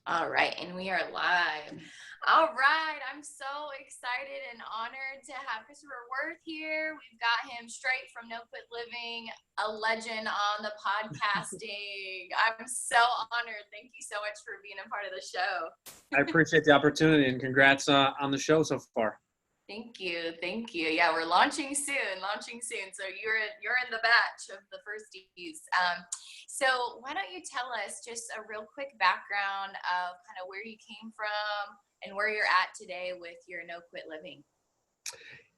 All right, and we are live. All right, I'm so excited and honored to have Christopher Wirth here. We've got him straight from No Quit Living, a legend on the podcasting. I'm so honored. Thank you so much for being a part of the show. I appreciate the opportunity and congrats on the show so far. Thank you, thank you. Yeah, we're launching soon. So you're in the batch of the firsties. So why don't you tell us just a real quick background of kind of where you came from and where you're at today with your No Quit Living?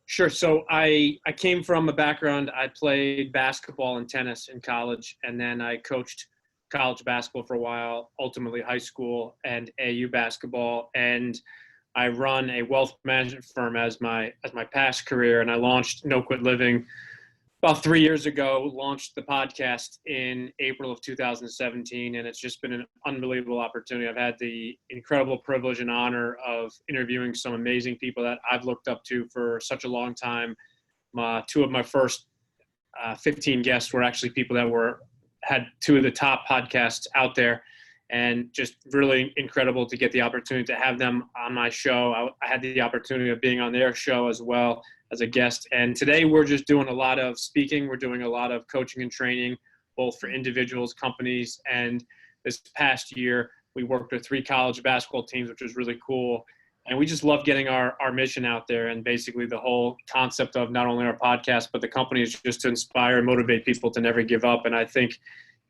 Sure. So I came from a background, I played basketball and tennis in college, and then I coached college basketball for a while, ultimately high school and AU basketball. And I run a wealth management firm as my past career, and I launched No Quit Living about 3 years ago, launched the podcast in April of 2017, and it's just been an unbelievable opportunity. I've had the incredible privilege and honor of interviewing some amazing people that I've looked up to for such a long time. Two of my first 15 guests were actually people that had two of the top podcasts out there, and just really incredible to get the opportunity to have them on my show. I had the opportunity of being on their show as well as a guest. And today we're just doing a lot of speaking. We're doing a lot of coaching and training, both for individuals, companies. And this past year, we worked with 3 college basketball teams, which was really cool. And we just love getting our mission out there. And basically the whole concept of not only our podcast, but the company is just to inspire and motivate people to never give up. And I think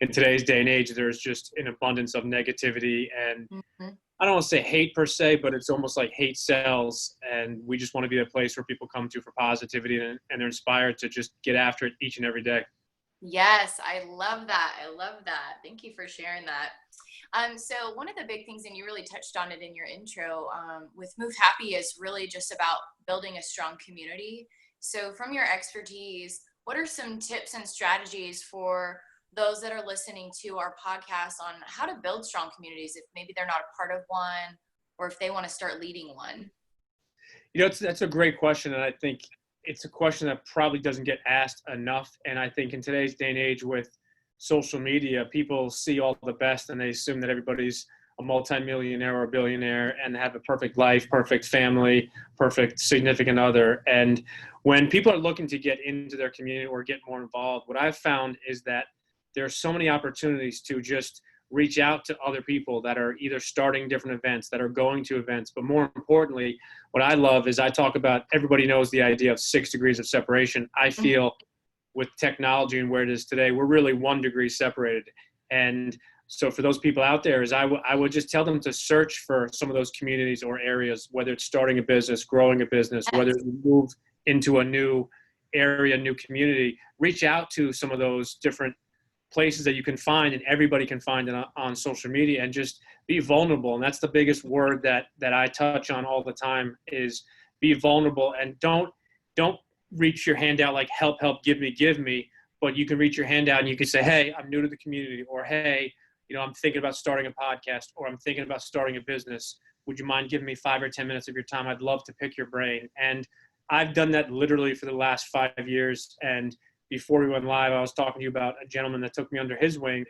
in today's day and age, there's just an abundance of negativity and I don't want to say hate per se, but it's almost like hate sells. And we just want to be a place where people come to for positivity and they're inspired to just get after it each and every day. Yes, I love that. I love that. Thank you for sharing that. So one of the big things, and you really touched on it in your intro, with Move Happy is really just about building a strong community. So from your expertise, what are some tips and strategies for those that are listening to our podcast on how to build strong communities if maybe they're not a part of one or if they want to start leading one? That's a great question. And I think it's a question that probably doesn't get asked enough. And I think in today's day and age with social media, people see all the best and they assume that everybody's a multimillionaire or a billionaire and have a perfect life, perfect family, perfect significant other. And when people are looking to get into their community or get more involved, what I've found is that there are so many opportunities to just reach out to other people that are either starting different events, that are going to events. But more importantly, what I love is I talk about, everybody knows the idea of 6 degrees of separation. I feel with technology and where it is today, we're really 1 degree separated. And so for those people out there, is I would just tell them to search for some of those communities or areas, whether it's starting a business, growing a business, whether you move into a new area, new community, reach out to some of those different places that you can find and everybody can find it on social media, and just be vulnerable. And that's the biggest word that I touch on all the time is be vulnerable, and don't reach your hand out like help, give me, but you can reach your hand out and you can say, hey, I'm new to the community, or hey, I'm thinking about starting a podcast, or I'm thinking about starting a business. Would you mind giving me 5 or 10 minutes of your time? I'd love to pick your brain. And I've done that literally for the last 5 years. And before we went live, I was talking to you about a gentleman that took me under his wing.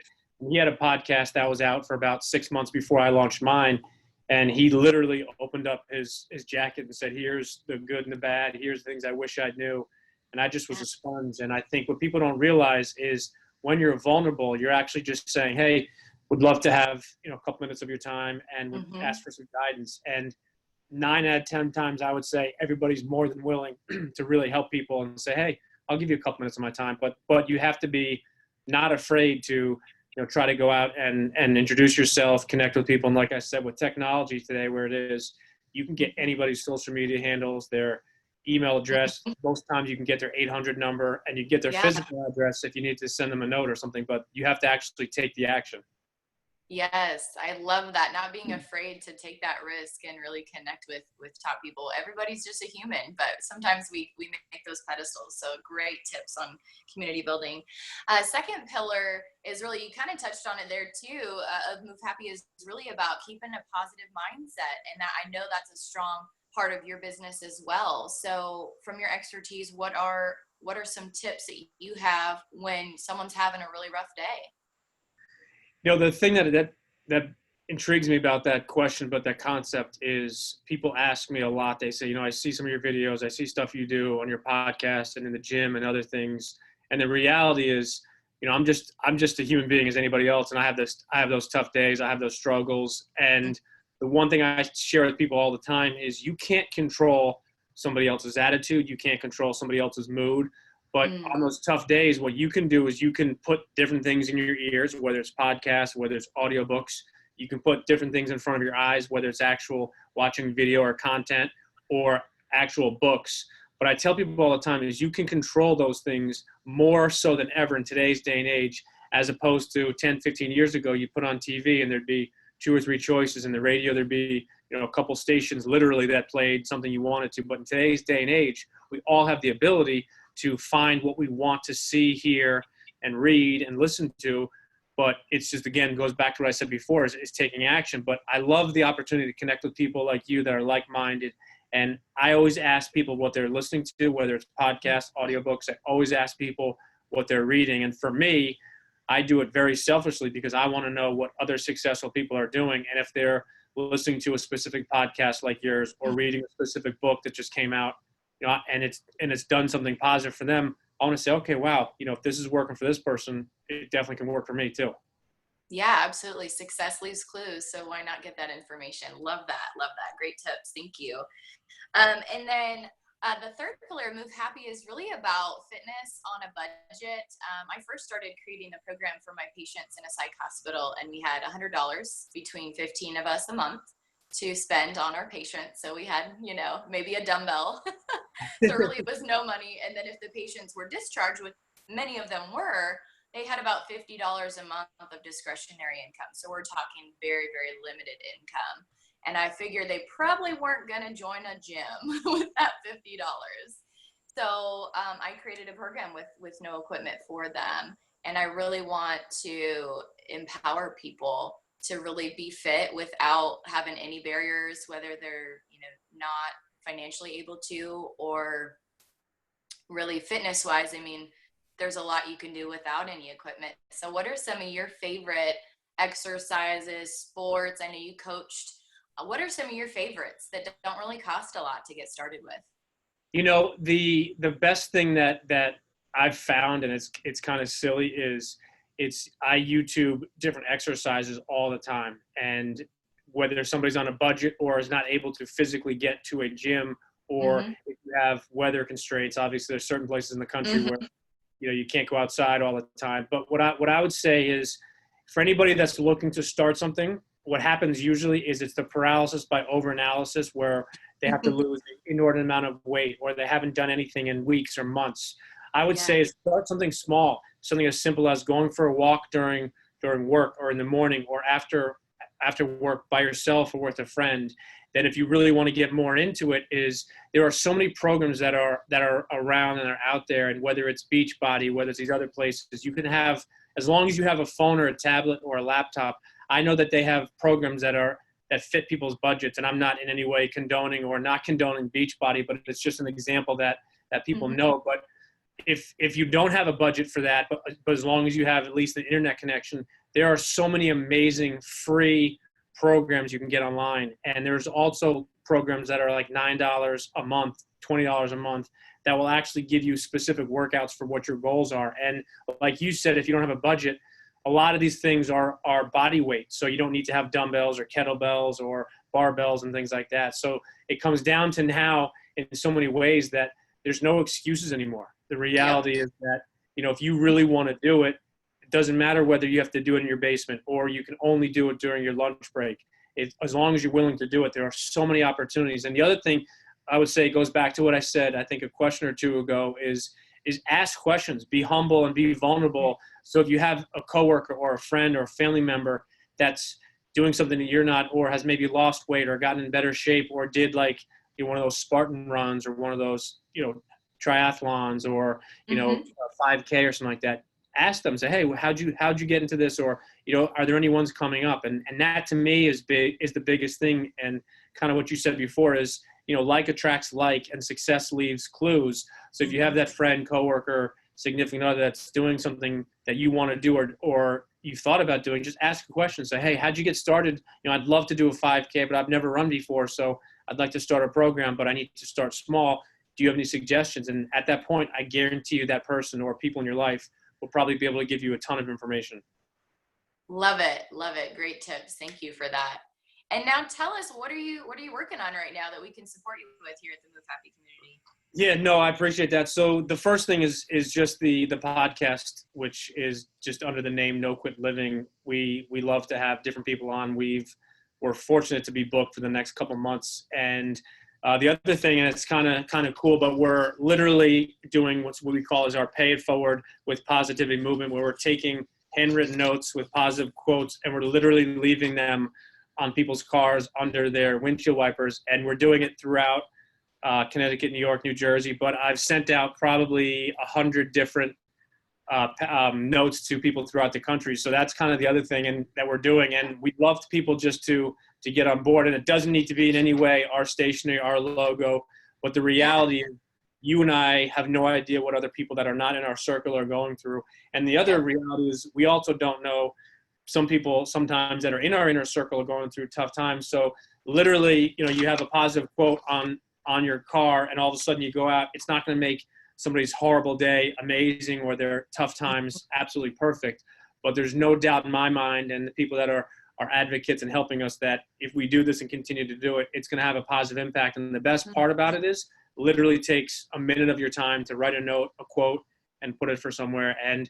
He had a podcast that was out for about 6 months before I launched mine. And he literally opened up his jacket and said, here's the good and the bad. Here's the things I wish I knew. And I just was a sponge. And I think what people don't realize is when you're vulnerable, you're actually just saying, hey, would love to have a couple minutes of your time and would ask for some guidance. And 9 out of 10 times, I would say everybody's more than willing to really help people and say, hey, I'll give you a couple minutes of my time, but you have to be not afraid to, try to go out and introduce yourself, connect with people. And like I said, with technology today, where it is, you can get anybody's social media handles, their email address. Most times you can get their 800 number and you get their physical address if you need to send them a note or something, but you have to actually take the action. Yes, I love that. Not being afraid to take that risk and really connect with top people. Everybody's just a human, but sometimes we make those pedestals. So great tips on community building. Second pillar is really, you kind of touched on it there too, of Move Happy is really about keeping a positive mindset. And I know that's a strong part of your business as well. So from your expertise, what are some tips that you have when someone's having a really rough day? The thing that intrigues me about that question, but that concept is people ask me a lot. They say, I see some of your videos, I see stuff you do on your podcast and in the gym and other things. And the reality is, I'm just a human being as anybody else. And I have those tough days. I have those struggles. And the one thing I share with people all the time is you can't control somebody else's attitude. You can't control somebody else's mood. But on those tough days, what you can do is you can put different things in your ears, whether it's podcasts, whether it's audiobooks. You can put different things in front of your eyes, whether it's actual watching video or content or actual books. What I tell people all the time is you can control those things more so than ever in today's day and age, as opposed to 10, 15 years ago, you put on TV and there'd be 2 or 3 choices. In the radio, there'd be a couple stations literally that played something you wanted to. But in today's day and age, we all have the ability to find what we want to see, hear, and read and listen to. But it's just, again, goes back to what I said before, is taking action. But I love the opportunity to connect with people like you that are like-minded. And I always ask people what they're listening to, whether it's podcasts, audiobooks. I always ask people what they're reading. And for me, I do it very selfishly because I want to know what other successful people are doing. And if they're listening to a specific podcast like yours or reading a specific book that just came out, and it's done something positive for them, I want to say, okay, wow, if this is working for this person, it definitely can work for me too. Yeah, absolutely. Success leaves clues. So why not get that information? Love that. Love that. Great tips. Thank you. And then the third pillar, Move Happy, is really about fitness on a budget. I first started creating the program for my patients in a psych hospital, and we had $100 between 15 of us a month to spend on our patients. So we had, maybe a dumbbell. So really it was no money. And then if the patients were discharged, which many of them were, they had about $50 a month of discretionary income. So we're talking very, very limited income. And I figured they probably weren't going to join a gym with that $50. So I created a program with no equipment for them. And I really want to empower people to really be fit without having any barriers, whether they're, not financially able to, or really fitness wise. I mean, there's a lot you can do without any equipment. So what are some of your favorite exercises, sports? I know you coached. What are some of your favorites that don't really cost a lot to get started with? The best thing that I've found, and it's kind of silly, is I YouTube different exercises all the time. And whether somebody's on a budget or is not able to physically get to a gym, or if you have weather constraints, obviously there's certain places in the country where, you can't go outside all the time. But what I would say is, for anybody that's looking to start something, what happens usually is it's the paralysis by overanalysis, where they have to lose an inordinate amount of weight, or they haven't done anything in weeks or months. I would say start something small, something as simple as going for a walk during work, or in the morning, or after work by yourself or with a friend. Then if you really want to get more into it, is there are so many programs that are around and are out there. And whether it's Beachbody, whether it's these other places, you can have, as long as you have a phone or a tablet or a laptop, I know that they have programs that fit people's budgets. And I'm not in any way condoning or not condoning Beachbody, but it's just an example that people know. But if you don't have a budget for that, but as long as you have at least an internet connection, there are so many amazing free programs you can get online. And there's also programs that are like $9 a month, $20 a month, that will actually give you specific workouts for what your goals are. And like you said, if you don't have a budget, a lot of these things are body weight. So you don't need to have dumbbells or kettlebells or barbells and things like that. So it comes down to now, in so many ways, that there's no excuses anymore. The reality is that, if you really want to do it, it doesn't matter whether you have to do it in your basement or you can only do it during your lunch break. As long as you're willing to do it, there are so many opportunities. And the other thing I would say goes back to what I said, I think a question or two ago, is ask questions, be humble and be vulnerable. So if you have a coworker or a friend or a family member that's doing something that you're not, or has maybe lost weight or gotten in better shape, or did like one of those Spartan runs or one of those, triathlons, or, a 5K or something like that, ask them, say, hey, how'd you get into this? Or, are there any ones coming up? And that to me is the biggest thing. And kind of what you said before is, like attracts like, and success leaves clues. So if you have that friend, coworker, significant other that's doing something that you want to do, or you've thought about doing, just ask a question. Say, hey, how'd you get started? I'd love to do a 5K, but I've never run before, so I'd like to start a program, but I need to start small. Do you have any suggestions? And at that point, I guarantee you that person or people in your life will probably be able to give you a ton of information. Love it. Love it. Great tips. Thank you for that. And now tell us, what are you working on right now that we can support you with here at the Move Happy community? Yeah, no, I appreciate that. So the first thing is just the podcast, which is just under the name No Quit Living. We love to have different people on. We're fortunate to be booked for the next couple months. And the other thing, and it's kind of cool, but we're literally doing what we call is our Pay It Forward with Positivity movement, where we're taking handwritten notes with positive quotes, and we're literally leaving them on people's cars under their windshield wipers. And we're doing it throughout Connecticut, New York, New Jersey, but I've sent out probably 100 different notes to people throughout the country. So that's kind of the other thing that we're doing. And we'd love people just to get on board. And it doesn't need to be in any way our stationery, our logo. But the reality is you and I have no idea what other people that are not in our circle are going through. And the other reality is we also don't know some people sometimes that are in our inner circle are going through tough times. So literally, you have a positive quote on your car, and all of a sudden you go out, it's not going to make somebody's horrible day amazing or their tough times absolutely perfect. But there's no doubt in my mind, and the people that are advocates and helping us, that if we do this and continue to do it, it's going to have a positive impact. And the best part about it is literally takes a minute of your time to write a note, a quote, and put it for somewhere. And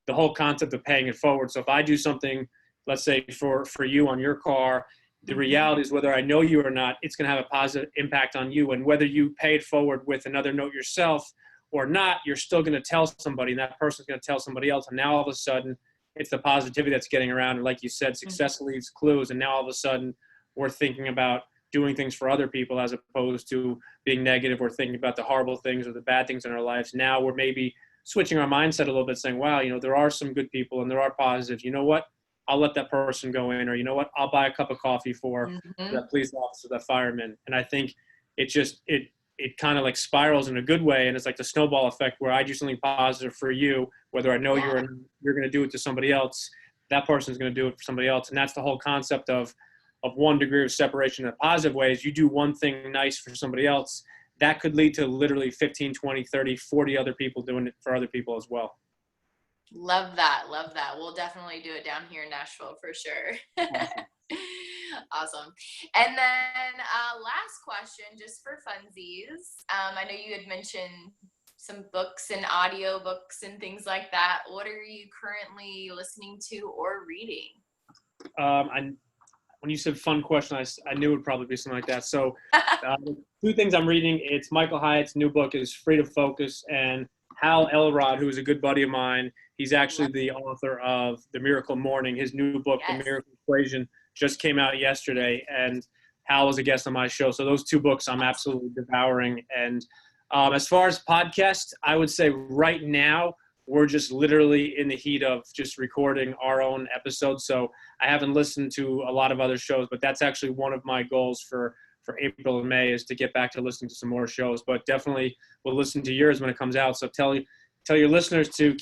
the whole concept of paying it forward. So if I do something, let's say for you on your car, the reality is whether I know you or not, it's going to have a positive impact on you. And whether you pay it forward with another note yourself or not, you're still going to tell somebody, and that person's going to tell somebody else. And now all of a sudden, it's the positivity that's getting around. And like you said, success leaves clues. And now all of a sudden, we're thinking about doing things for other people as opposed to being negative or thinking about the horrible things or the bad things in our lives. Now we're maybe switching our mindset a little bit, saying, wow, there are some good people and there are positives. You know what? I'll let that person go in, or you know what? I'll buy a cup of coffee for that police officer, that fireman. And I think it kind of like spirals in a good way. And it's like the snowball effect where I do something positive for you, whether I know you're going to do it to somebody else, that person's going to do it for somebody else. And that's the whole concept of 1 degree of separation in a positive way is you do one thing nice for somebody else. That could lead to literally 15, 20, 30, 40 other people doing it for other people as well. Love that. Love that. We'll definitely do it down here in Nashville for sure. Awesome. And then last question, just for funsies. I know you had mentioned some books and audio books and things like that. What are you currently listening to or reading? When you said fun question, I knew it would probably be something like that. So 2 things I'm reading. It's Michael Hyatt's new book is Free to Focus, and Hal Elrod, who is a good buddy of mine, he's actually the author of The Miracle Morning. His new book, The Miracle Equation, just came out yesterday, and Hal was a guest on my show. So those 2 books I'm absolutely devouring. And as far as podcasts, I would say right now we're just literally in the heat of just recording our own episodes. So I haven't listened to a lot of other shows, but that's actually one of my goals for April and May is to get back to listening to some more shows. But definitely we'll listen to yours when it comes out. So tell your listeners to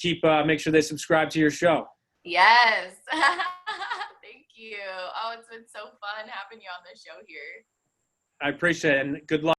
make sure they subscribe to your show. Yes. Thank you. Oh, it's been so fun having you on the show here. I appreciate it, and good luck.